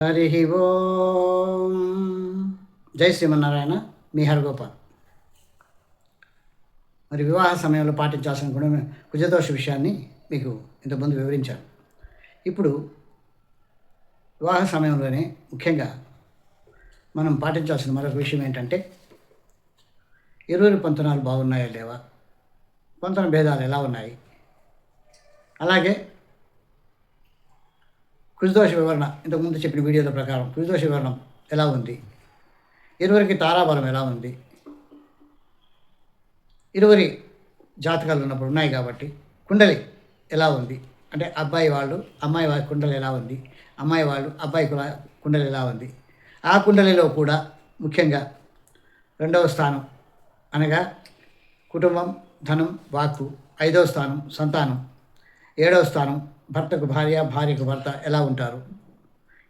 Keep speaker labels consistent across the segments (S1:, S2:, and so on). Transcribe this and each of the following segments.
S1: హరి ఓం. జై శ్రీమన్నారాయణ. మీ హరగోపాల్. మరి వివాహ సమయంలో పాటించాల్సిన కుజదోష విషయాన్ని మీకు ఇంతకుముందు వివరించాను. ఇప్పుడు వివాహ సమయంలోనే ముఖ్యంగా మనం పాటించాల్సిన మరొక విషయం ఏంటంటే, ఇరువురి పంతనాలు బాగున్నాయా లేవా, పంతన భేదాలు ఎలా ఉన్నాయి, అలాగే కుజదోష వివరణ ఇంతకుముందు చెప్పిన వీడియోల ప్రకారం కుజదోష వివరణం ఎలా ఉంది, ఇరువురికి తారాబలం ఎలా ఉంది, ఇరువురి జాతకాలు ఉన్నప్పుడు ఉన్నాయి కాబట్టి కుండలి ఎలా ఉంది, అంటే అబ్బాయి వాళ్ళు అమ్మాయి వాళ్ళ కుండలి ఎలా ఉంది, అమ్మాయి వాళ్ళు అబ్బాయి కుండలి ఎలా ఉంది, ఆ కుండలిలో కూడా ముఖ్యంగా 2వ స్థానం అనగా కుటుంబం, ధనం, వాక్కు, 5వ స్థానం సంతానం, 7వ స్థానం భర్తకు భార్య, భార్యకు భర్త ఎలా ఉంటారు,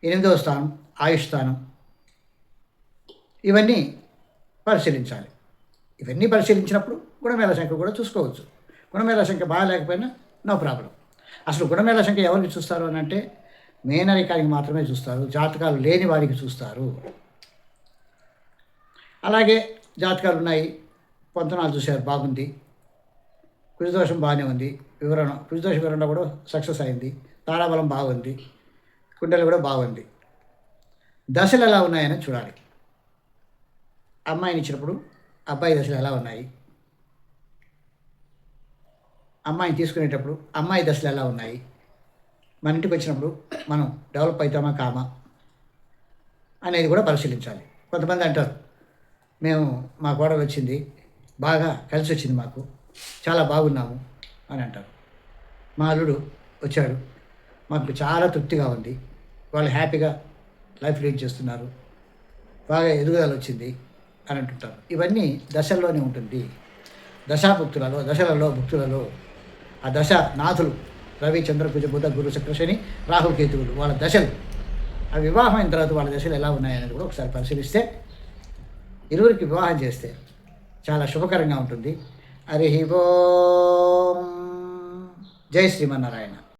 S1: 8వ స్థానం ఆయుష్ స్థానం, ఇవన్నీ పరిశీలించాలి. ఇవన్నీ పరిశీలించినప్పుడు గుణమేళ సంఖ్య కూడా చూసుకోవచ్చు. గుణమేళ సంఖ్య బాగా లేకపోయినా నో ప్రాబ్లం. అసలు గుణమేళ సంఖ్య ఎవరికి చూస్తారు అని అంటే, మేనరికానికి మాత్రమే చూస్తారు, జాతకాలు లేని వారికి చూస్తారు. అలాగే జాతకాలు ఉన్నాయి, పొంతనాలు చూశారు, బాగుంది, కుజదోషం బాగానే ఉంది, కుజదోష వివరణ కూడా సక్సెస్ అయింది, తారాబలం బాగుంది, కుండలు కూడా బాగుంది, దశలు ఎలా ఉన్నాయని చూడాలి. అమ్మాయిని ఇచ్చినప్పుడు అబ్బాయి దశలు ఎలా ఉన్నాయి, అమ్మాయిని తీసుకునేటప్పుడు అమ్మాయి దశలు ఎలా ఉన్నాయి, మన ఇంటికి వచ్చినప్పుడు మనం డెవలప్ అవుతామా కామా అనేది కూడా పరిశీలించాలి. కొంతమంది అంటారు, మేము మా కోడలు వచ్చింది, బాగా కలిసి వచ్చింది, మాకు చాలా బాగున్నాము అని అంటారు. మా అల్లుడు వచ్చాడు, మాకు చాలా తృప్తిగా ఉంది, వాళ్ళు హ్యాపీగా లైఫ్ లీడ్ చేస్తున్నారు, బాగా ఎదుగుదల వచ్చింది అని అంటుంటారు. ఇవన్నీ దశల్లోనే ఉంటుంది. దశలలో భుక్తులలో ఆ దశ నాథులు రవి, చంద్ర, కుజ, బుధ, గురు, శుక్ర, శని, రాహు, కేతువులు, వాళ్ళ దశలు, ఆ వివాహం అయిన తర్వాత వాళ్ళ దశలు ఎలా ఉన్నాయనేది కూడా ఒకసారి పరిశీలిస్తే ఇరువురికి వివాహం చేస్తే చాలా శుభకరంగా ఉంటుంది. హరి ఓం. జై శ్రీమన్నారాయణ.